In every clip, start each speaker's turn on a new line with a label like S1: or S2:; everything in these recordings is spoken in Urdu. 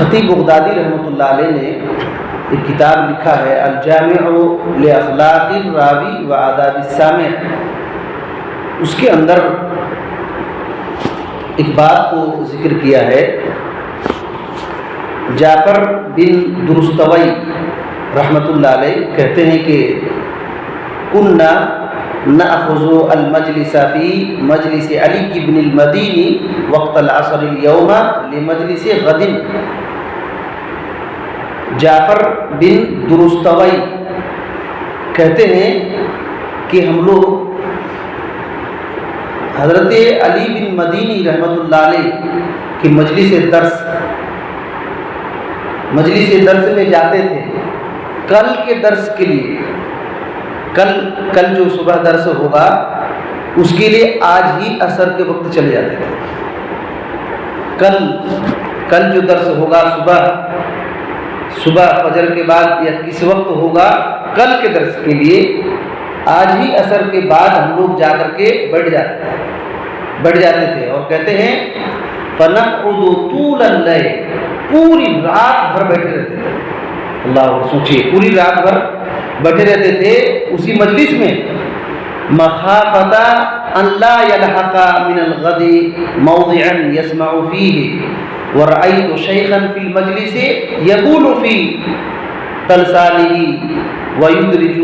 S1: خطیب بغدادی رحمۃ اللہ علیہ نے ایک کتاب لکھا ہے الجامع لاخلاق الراوی و آداب السامع. اس کے اندر ایک بات کو ذکر کیا ہے. جعفر بن درستوی رحمۃ اللہ علیہ کہتے ہیں کہ کننا نأخذ المجلس فی مجلس علی بن المدینی وقت العصر اليوم لمجلس غد. جعفر بن درستوی کہتے ہیں کہ ہم لوگ حضرت علی بن مدینی رحمۃ اللہ علیہ کی مجلس درس میں جاتے تھے کل کے درس کے لیے. کل جو صبح درس ہوگا اس کے لیے آج ہی عصر کے وقت چلے جاتے تھے. کل جو درس ہوگا صبح فجر کے بعد یا کس وقت ہوگا کل کے درس کے لیے آج ہی عصر کے بعد ہم لوگ جا کر کے بیٹھ جاتے تھے اور کہتے ہیں فنقعد طول اللیل, پوری رات بھر بیٹھے رہتے تھے. اللہ سوچیے, پوری رات بھر بیٹھے رہتے تھے اسی مجلس میں. مخافۃ ان لا يلحق من الغد موضعا يسمع فيه ورأيت شيخا في المجلس يقول في تلسانه ويدرج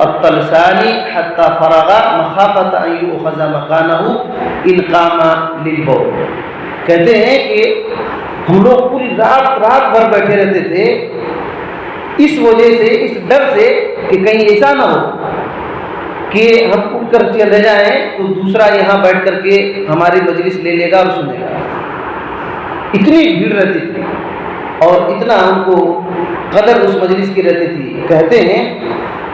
S1: التلسان حتى فرغ مخافۃ ان يؤخذ مكانه ان قام للبول. کہتے ہیں کہ ہم لوگ پوری رات بھر بیٹھے رہتے تھے اس وجہ سے, اس ڈر سے کہ کہیں ایسا نہ ہو کہ ہم اٹھ کر چلے جائیں تو دوسرا یہاں بیٹھ کر کے ہماری مجلس لے لے گا اور سنے گا. اتنی بھیڑ رہتی تھی اور اتنا ہم کو قدر اس مجلس کی رہتی تھی. کہتے ہیں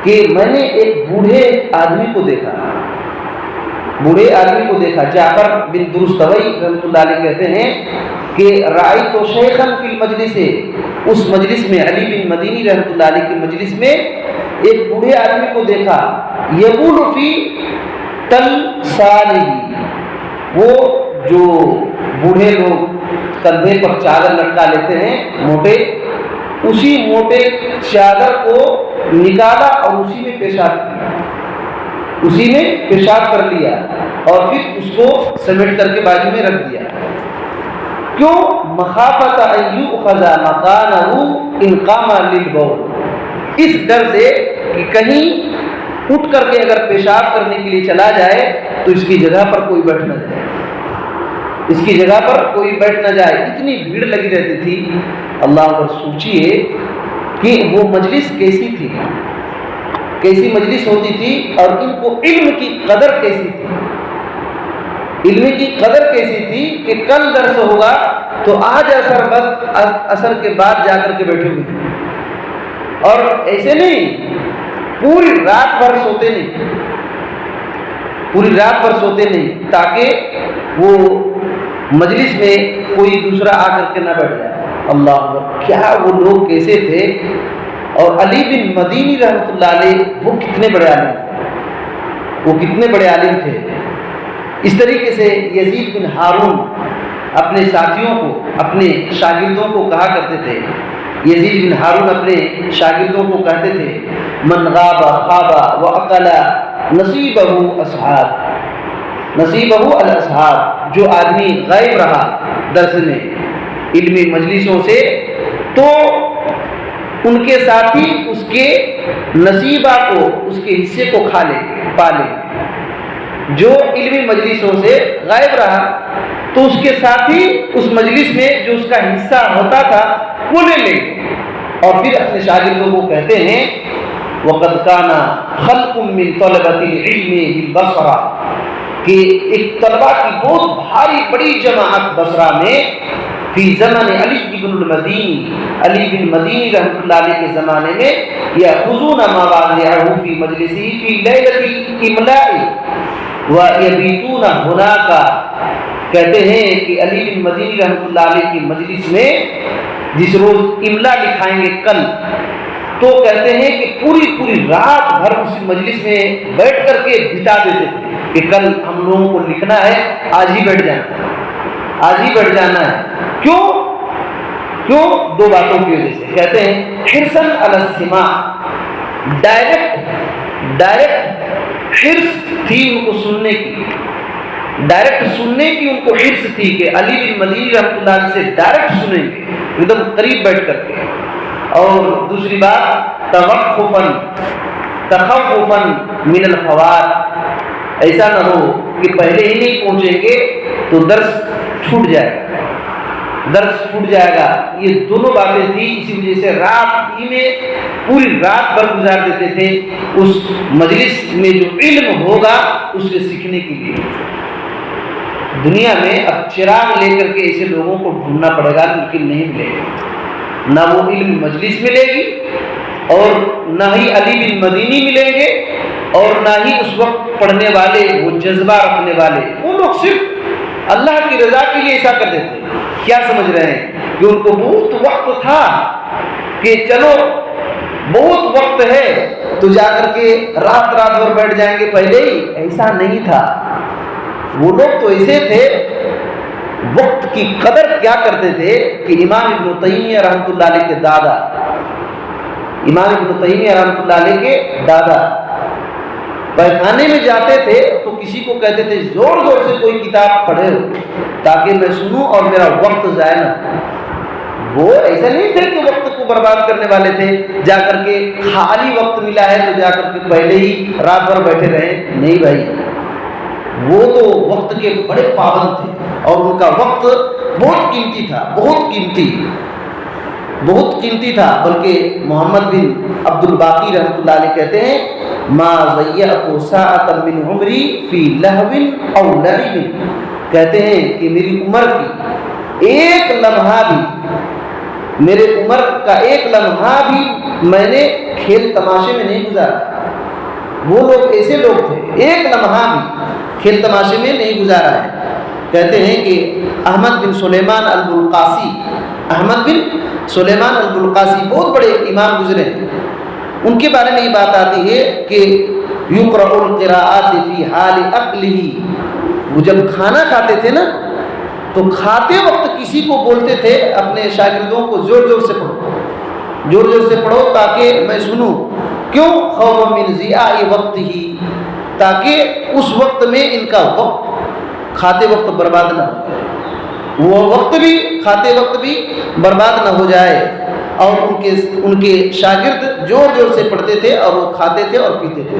S1: کہ میں نے ایک بوڑھے آدمی کو دیکھا. جعفر بن درستوی رحمۃ اللہ علیہ کہتے ہیں کہ رأیت شیخا فی المجلس, اس مجلس میں علی بن مدینی رحمۃ اللہ علیہ کی مجلس میں ایک بوڑھے آدمی کو دیکھا. یقول فی تلسانہ, وہ جو بوڑھے لوگ کندھے پر چادر لٹکا لیتے ہیں موٹے, اسی موٹے چادر کو نکالا اور اسی میں پیشاب کر لیا اور پھر اس کو سمیٹ کر کے بازو میں رکھ دیا. کیوں؟ مخافۃ ان یؤخذ مکانہ ان قام للبول, اس ڈر سے کہ کہیں اٹھ کر کے اگر پیشاب کرنے کے لیے چلا جائے تو اس کی جگہ پر کوئی بیٹھ نہ جائے. اتنی بھیڑ لگی رہتی تھی. اللہ پر سوچئے کہ وہ مجلس کیسی تھی, کیسی مجلس ہوتی تھی اور ان کو علم کی قدر کیسی تھی کہ کل درس ہوگا تو آج عصر کے بعد جا کر کے بیٹھے ہوئے. اور ایسے نہیں, پوری رات بھر سوتے نہیں تاکہ وہ مجلس میں کوئی دوسرا آ کر کے نہ بیٹھ جائے. اللہ اکبر, کیا وہ لوگ کیسے تھے. اور علی بن مدینی رحمۃ اللہ علیہ وہ کتنے بڑے عالم تھے. اس طریقے سے یزید بن ہارون اپنے ساتھیوں کو, اپنے شاگردوں کو کہا کرتے تھے. یزید بن ہارون اپنے شاگردوں کو کہتے تھے من غاب خواب واکل نصیبہ الاصحاب, جو آدمی غائب رہا درس میں علمی مجلسوں سے تو ان کے ساتھی اس کے نصیبہ کو, اس کے حصے کو پا لے. جو علمی مجلسوں سے غائب رہا تو اس کے ساتھی اس مجلس میں جو اس کا حصہ ہوتا تھا وہ لے لے. اور پھر اپنے شاگردوں کو کہتے ہیں وقد کان خلق من طلبۃ العلم بالبصرہ, کہ ایک طلبہ کی بہت بڑی جماعت بصرہ میں فی زمن علی بن مدینی رحمۃ اللہ علیہ کے زمانے میں یاخذون مواضعہ فی مجلسی فی لیلۃ الاملاء ویبیتون هناک. کہتے ہیں کہ علی بن مدینی رحمۃ اللہ علیہ کی مجلس میں جس روز املا لکھائیں گے کل, تو کہتے ہیں کہ پوری رات بھر اسی مجلس میں بیٹھ کر کے بتا دیتے تھے کہ کل ہم لوگوں کو لکھنا ہے, آج ہی بیٹھ جانا ہے. کیوں؟ کیوں؟ دو باتوں کی وجہ سے. کہتے ہیں حرصاً علی السماع، ڈائریکٹ حرص تھی ان کو سننے کی، ڈائریکٹ سننے کی ان کو حرص تھی کہ علی بن مدینی رحمۃ اللہ علیہ سے ڈائریکٹ سنیں گے ایک دم قریب بیٹھ کر کے. اور دوسری بات تخوفاً من الفوات، ایسا نہ ہو کہ پہلے ہی نہیں پہنچیں گے تو درس چھوٹ جائے گا. یہ دونوں باتیں تھیں. اسی وجہ سے رات ہی میں پوری رات بھر گزار دیتے تھے اس مجلس میں جو علم ہوگا اس کے سیکھنے کے لیے. دنیا میں اب چراغ لے کر کے ایسے لوگوں کو ڈھونڈنا پڑے گا، لیکن نہیں ملے گا. نہ وہ علم مجلس ملے گی، اور نہ ہی علی بن مدینی ملیں گے، اور نہ ہی اس وقت پڑھنے والے وہ جذبہ رکھنے والے. وہ لوگ صرف اللہ کی رضا کے لیے ایسا کر دیتے. کیا سمجھ رہے ہیں کہ ان کو بہت وقت تھا کہ چلو بہت وقت ہے تو جا کر کے رات بھر بیٹھ جائیں گے پہلے ہی؟ ایسا نہیں تھا. وہ لوگ تو ایسے تھے، وقت کی قدر کیا کرتے تھے کہ امام ابن تیمیہ رحمۃ اللہ علیہ کے دادا پیخانے میں جاتے تھے تو کسی کو کہتے تھے زور سے کوئی کتاب پڑھے ہو تاکہ میں سنوں اور میرا وقت ضائع نہ ہو. وہ ایسا نہیں تھے کہ وقت کو برباد کرنے والے تھے، جا کر کے خالی وقت ملا ہے تو جا کر کے پہلے ہی رات بھر بیٹھے رہے. نہیں بھائی، وہ تو وقت کے بڑے پابند تھے اور ان کا وقت بہت قیمتی تھا. بلکہ محمد بن عبد الباقی رحمۃ اللہ علیہ کہتے ہیں ما ضیعت ساعۃ من عمری فی لہو او لعب، کہتے ہیں کہ میری عمر کی ایک لمحہ بھی، میرے عمر کا ایک لمحہ بھی میں نے کھیل تماشے میں نہیں گزارا. وہ لوگ ایسے لوگ تھے، ایک لمحہ بھی کھیل تماشے میں نہیں گزارا ہے. کہتے ہیں کہ احمد بن سلیمان البلقاسی بہت بڑے امام گزرے ہیں. ان کے بارے میں یہ بات آتی ہے کہ یقرأ القراءات فی حال اکلہ، وہ جب کھانا کھاتے تھے نا تو کھاتے وقت کسی کو بولتے تھے اپنے شاگردوں کو زور سے پڑھو تاکہ میں سنوں. کیوں؟ خوف من ضیاع وقت ہی، تاکہ اس وقت میں ان کا وقت کھاتے وقت برباد نہ ہو جائے، وہ وقت بھی کھاتے وقت بھی برباد نہ ہو جائے. اور ان کے شاگرد زور سے پڑھتے تھے اور وہ کھاتے تھے اور پیتے تھے.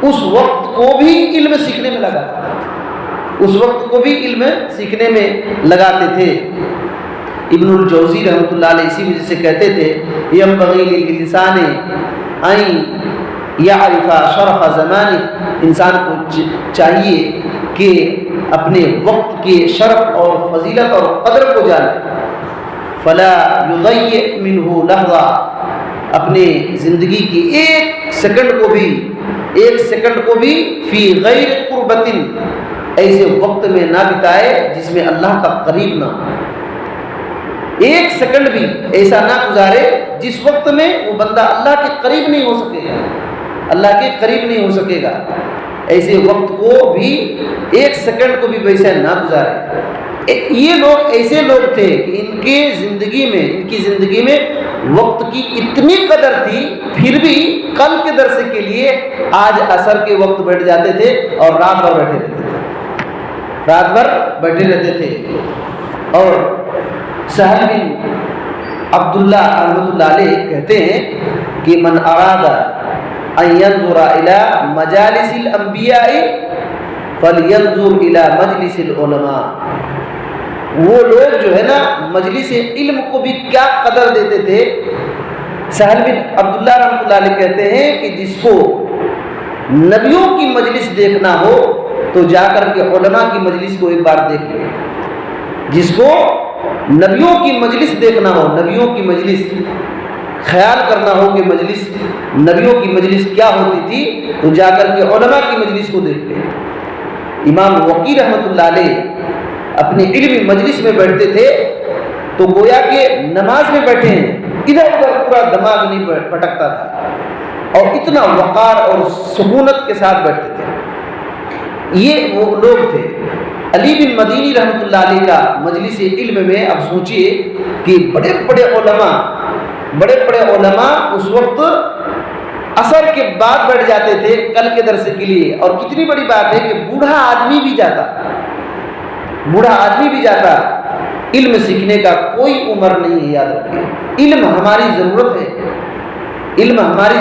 S1: اس وقت کو بھی علم سیکھنے میں لگاتے تھے. ابن الجوزی رحمۃ اللہ علیہ اسی وجہ سے کہتے تھے ینبغی للانسان ان یعرف شرف زمانہ، انسان کو چاہیے کہ اپنے وقت کے شرف اور فضیلت اور قدر کو جانے. فلا یضیع منہ لحظہ، اپنے زندگی کی ایک سیکنڈ کو بھی فی غیر قربت، ایسے وقت میں نہ بتائے جس میں اللہ کا قریب نہ ہو. ایک سیکنڈ بھی ایسا نہ گزارے جس وقت میں وہ بندہ اللہ کے قریب نہیں ہو سکے گا. ایسے وقت کو بھی ایک سیکنڈ کو بھی ویسے نہ گزارے. یہ لوگ ایسے لوگ تھے کہ ان کی زندگی میں وقت کی اتنی قدر تھی، پھر بھی کل کے درس کے لیے آج عصر کے وقت بیٹھ جاتے تھے اور رات بھر بیٹھے رہتے تھے. اور سہل بن عبداللہ رحمۃ اللہ علیہ کہتے ہیں کہ من اراد ان ينظر الى مجالس الانبیاء فلینظر الى مجلس العلماء. وہ لوگ جو ہے نا مجلس علم کو بھی کیا قدر دیتے تھے. سہل بن عبداللہ رحمۃ اللہ علیہ کہتے ہیں کہ جس کو نبیوں کی مجلس دیکھنا ہو تو جا کر کے علماء کی مجلس کو ایک بار دیکھ لے. جس کو نبیوں کی مجلس دیکھنا ہو، نبیوں کی مجلس خیال کرنا ہو کہ نبیوں کی مجلس کیا ہوتی تھی، تو جا کر کے علماء کی مجلس کو دیکھ لے. امام وقی رحمۃ اللہ علیہ اپنی علمی مجلس میں بیٹھتے تھے تو گویا کہ نماز میں بیٹھے ہیں، ادھر ادھر پورا دماغ نہیں پھٹکتا تھا اور اتنا وقار اور سکونت کے ساتھ بیٹھتے تھے. یہ وہ لوگ تھے. علی بن مدینی رحمۃ اللہ علیہ کا مجلس علم میں اب سوچئے کہ بڑے بڑے علماء اس وقت عصر کے بعد بیٹھ جاتے تھے کل کے درس کے لیے، اور کتنی بڑی بات ہے کہ بوڑھا آدمی بھی جاتا علم سیکھنے کا کوئی عمر نہیں ہے، یاد رکھیے علم ہماری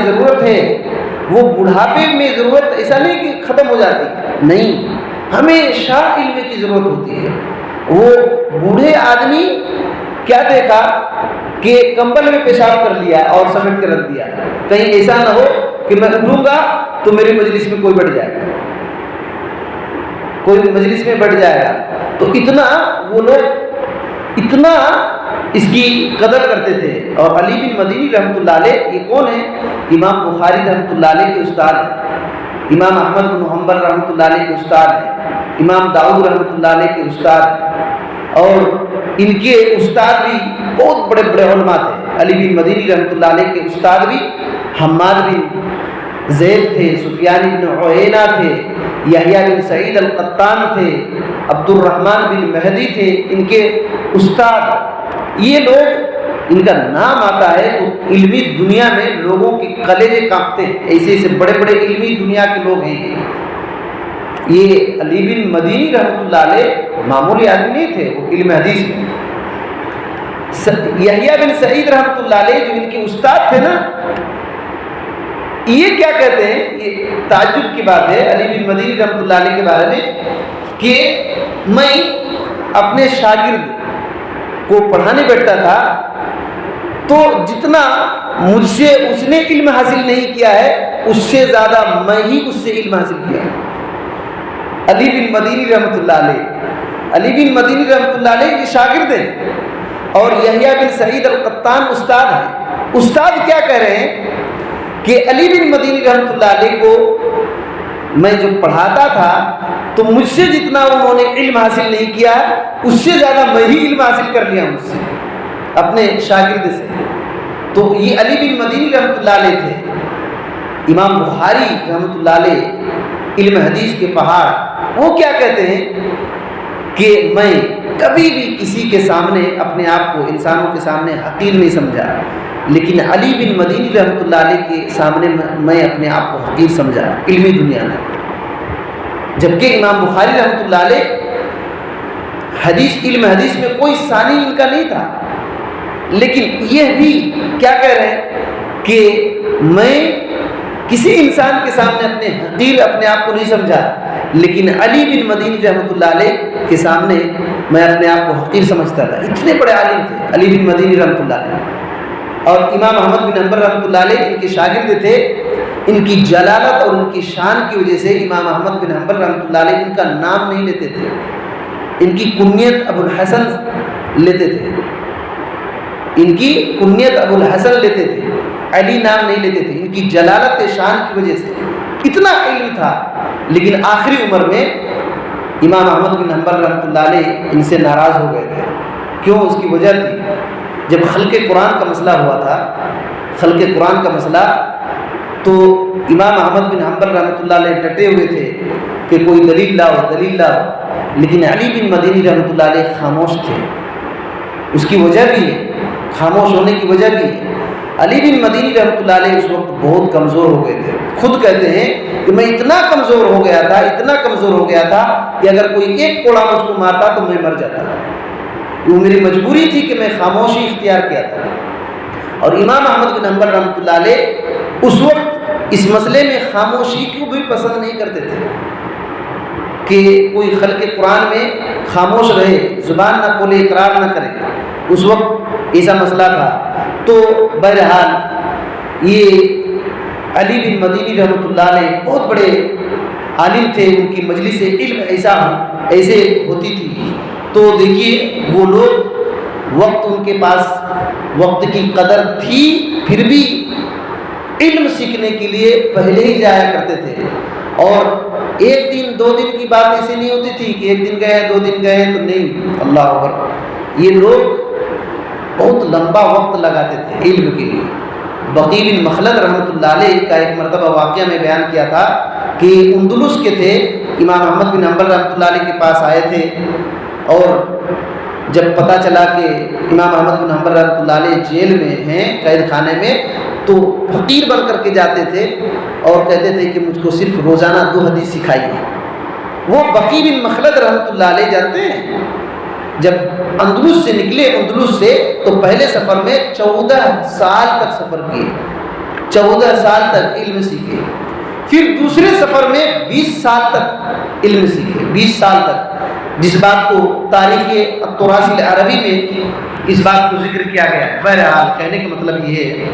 S1: ضرورت ہے، وہ بڑھاپے میں ضرورت ایسا نہیں کہ ختم ہو جاتی، نہیں، ہمیشہ علم کی ضرورت ہوتی ہے۔ وہ بوڑھے آدمی کیا دیکھا کہ کمبل میں پیشاب کر لیا اور سمیٹ کے رکھ دیا، کہیں ایسا نہ ہو کہ میں اٹھوں گا تو میری مجلس میں کوئی بیٹھ جائے گا، تو اتنا وہ لوگ اس کی قدر کرتے تھے۔ اور علی بن مدینی رحمۃ اللہ علیہ یہ کون ہے؟ امام بخاری رحمۃ اللہ علیہ کے استاد ہیں، امام احمد بن حنبل رحمۃ اللہ علیہ کے استاد ہیں، امام داؤد رحمۃ اللہ علیہ کے استاد ہیں، اور ان کے استاد بھی بہت بڑے بڑے علماء تھے۔ علی بن مدینی رحمۃ اللہ علیہ کے استاد بھی حماد بن زید تھے، سفیان بن عیینہ تھے، یحییٰ بن سعید القطان تھے، عبد الرحمن بن مہدی تھے ان کے استاد۔ یہ لوگ، ان کا نام آتا ہے تو علمی دنیا میں لوگوں کے کلیجے کانپتے ہیں، ایسے بڑے بڑے علمی دنیا کے لوگ ہیں۔ یہ علی بن مدینی رحمۃ اللہ علیہ معمولی آدمی نہیں تھے، وہ علم حدیث میں۔ یحییٰ بن سعید رحمۃ اللہ علیہ جو ان کے استاد تھے نا، یہ کیا کہتے ہیں، یہ تعجب کی بات ہے علی بن مدینی رحمۃ اللہ علیہ کے بارے میں کہ میں اپنے شاگرد کو پڑھانے بیٹھتا تھا تو جتنا مجھ سے اس نے علم حاصل نہیں کیا ہے، اس سے زیادہ میں ہی اس سے علم حاصل کیا۔ علی بن مدینی رحمۃ اللہ علیہ یہ شاگرد ہیں، اور یحییٰ بن سعید القطان استاد ہیں۔ استاد کیا کہہ رہے ہیں کہ علی بن مدینی رحمۃ اللہ علیہ کو میں جب پڑھاتا تھا تو مجھ سے جتنا انہوں نے علم حاصل نہیں کیا، اس سے زیادہ میں ہی علم حاصل کر لیا مجھ سے، اپنے شاگرد سے۔ تو یہ علی بن مدینی رحمۃ اللہ علیہ تھے۔ امام بخاری رحمۃ اللہ علیہ علم حدیث کے پہاڑ، وہ کیا کہتے ہیں کہ میں کبھی بھی کسی کے سامنے اپنے آپ کو، انسانوں کے سامنے حقیر نہیں سمجھا، لیکن علی بن مدینی رحمۃ اللہ علیہ کے سامنے میں اپنے آپ کو حقیر سمجھا علمی دنیا میں۔ جبکہ امام بخاری رحمۃ اللہ علیہ علم حدیث میں کوئی ثانی ان کا نہیں تھا، لیکن یہ بھی کیا کہہ رہے ہیں کہ میں کسی انسان کے سامنے اپنے آپ کو نہیں سمجھا، لیکن علی بن مدینی رحمۃ اللہ علیہ کے سامنے میں اپنے آپ کو حقیر سمجھتا تھا۔ اتنے بڑے عالم تھے علی بن مدینی رحمۃ اللہ علیہ۔ اور امام احمد بن حنبل رحمۃ اللہ علیہ ان کے شاگرد تھے۔ ان کی جلالت اور ان کی شان کی وجہ سے امام احمد بن حنبل رحمۃ اللہ علیہ ان کا نام نہیں لیتے تھے، ان کی کنیت ابو الحسن لیتے تھے، علی نام نہیں لیتے تھے، ان کی جلالت شان کی وجہ سے اتنا علم تھا۔ لیکن آخری عمر میں امام احمد بن حنبل رحمۃ اللہ علیہ ان سے ناراض ہو گئے تھے۔ کیوں؟ اس کی وجہ تھی جب خلق قرآن کا مسئلہ ہوا تھا، تو امام احمد بن حنبل رحمۃ اللہ علیہ ڈٹے ہوئے تھے کہ کوئی دلیل لاؤ، لیکن علی بن مدینی رحمۃ اللہ علیہ خاموش تھے۔ اس کی وجہ بھی ہے، خاموش ہونے کی وجہ بھی ہے، علی بن مدینی رحمۃ اللہ علیہ اس وقت بہت کمزور ہو گئے تھے۔ خود کہتے ہیں کہ میں اتنا کمزور ہو گیا تھا کہ اگر کوئی ایک کوڑا مجھ کو مارتا تو میں مر جاتا۔ وہ میری مجبوری تھی کہ میں خاموشی اختیار کیا تھا۔ اور امام احمد بن حنبل رحمۃ اللہ علیہ اس وقت اس مسئلے میں خاموشی کو بھی پسند نہیں کرتے تھے کہ کوئی خلق قرآن میں خاموش رہے، زبان نہ کھولے، اقرار نہ کرے۔ اس وقت ایسا مسئلہ تھا۔ تو بہرحال یہ علی بن مدینی رحمۃ اللہ علیہ بہت بڑے عالم تھے، ان کی مجلس علم ایسے ہوتی تھی۔ تو دیکھیے وہ لوگ ان کے پاس وقت کی قدر تھی، پھر بھی علم سیکھنے کے لیے پہلے ہی جایا کرتے تھے۔ اور ایک دن دو دن کی بات ایسی نہیں ہوتی تھی کہ ایک دن گئے 2 دن گئے تو نہیں، اللہ اکبر، یہ لوگ بہت لمبا وقت لگاتے تھے علم کے لیے۔ بقی بن مخلد رحمۃ اللہ علیہ کا ایک مرتبہ واقعہ میں بیان کیا تھا کہ اندلس کے تھے، امام احمد بن حنبل رحمۃ اللہ علیہ کے پاس آئے تھے، اور جب پتہ چلا کہ امام احمد بن حنبل رحمۃ اللہ علیہ جیل میں ہیں، قید خانے میں، تو فقیر بن کر کے جاتے تھے اور کہتے تھے کہ مجھ کو صرف روزانہ 2 حدیث سکھائیے۔ وہ بقی بن مخلد رحمۃ اللہ علیہ جانتے ہیں، جب اندلس سے نکلے، اندلس سے، تو پہلے سفر میں 14 سال تک سفر کیے، 14 سال تک علم سیکھے۔ پھر دوسرے سفر میں 20 سال تک علم سیکھے، 20 سال تک، جس بات کو تاریخ التراث العربی میں اس بات کو ذکر کیا گیا ہے۔ بہرحال کہنے کا مطلب یہ ہے،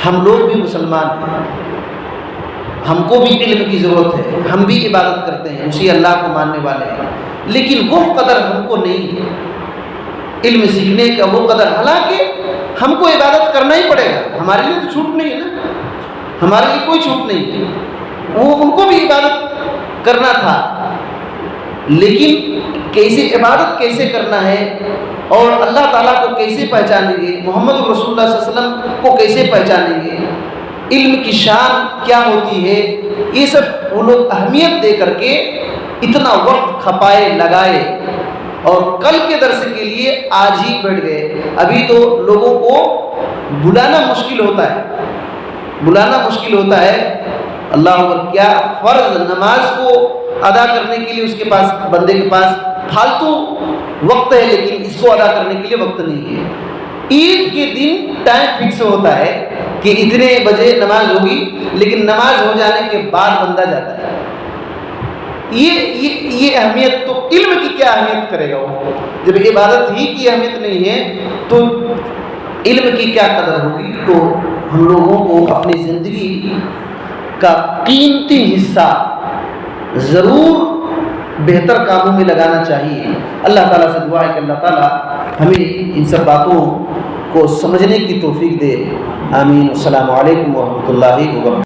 S1: ہم لوگ بھی مسلمان ہیں، ہم کو بھی علم کی ضرورت ہے، ہم بھی عبادت کرتے ہیں، اسی اللہ کو ماننے والے ہیں، لیکن وہ قدر ہم کو نہیں ہے علم سیکھنے کا، وہ قدر، حالانکہ ہم کو عبادت کرنا ہی پڑے گا، ہمارے لیے تو چھوٹ نہیں ہے نا، ہمارے لیے کوئی چھوٹ نہیں ہے، وہ ان کو بھی عبادت کرنا تھا، لیکن کیسے عبادت کیسے کرنا ہے، اور اللہ تعالیٰ کو کیسے پہچانیں گے، محمد رسول اللہ صلی اللہ علیہ وسلم کو کیسے پہچانیں گے، علم کی شان کیا ہوتی ہے، یہ سب وہ لوگ اہمیت دے کر کے اتنا وقت کھپائے لگائے، اور کل کے درس کے لیے آج ہی بیٹھ گئے۔ ابھی تو لوگوں کو بلانا مشکل ہوتا ہے، بلانا مشکل ہوتا ہے، اللہ اکبر، کیا فرض نماز کو ادا کرنے کے لیے اس کے پاس، بندے کے پاس فالتو وقت ہے، لیکن اس کو ادا کرنے کے لیے وقت نہیں ہے۔ عید کے دن ٹائم فکس ہوتا ہے کہ اتنے بجے نماز ہوگی، لیکن نماز ہو جانے کے بعد بندہ جاتا ہے۔ یہ اہمیت تو علم کی کیا اہمیت کرے گا وہ، جب عبادت ہی کی اہمیت نہیں ہے تو علم کی کیا قدر ہوگی۔ تو ہم لوگوں کو اپنی زندگی کا قیمتی حصہ ضرور بہتر کاموں میں لگانا چاہیے۔ اللہ تعالیٰ سے دعا ہے کہ اللہ تعالیٰ ہمیں ان سب باتوں کو سمجھنے کی توفیق دے، آمین۔ السلام علیکم ورحمۃ اللہ وبرکاتہ۔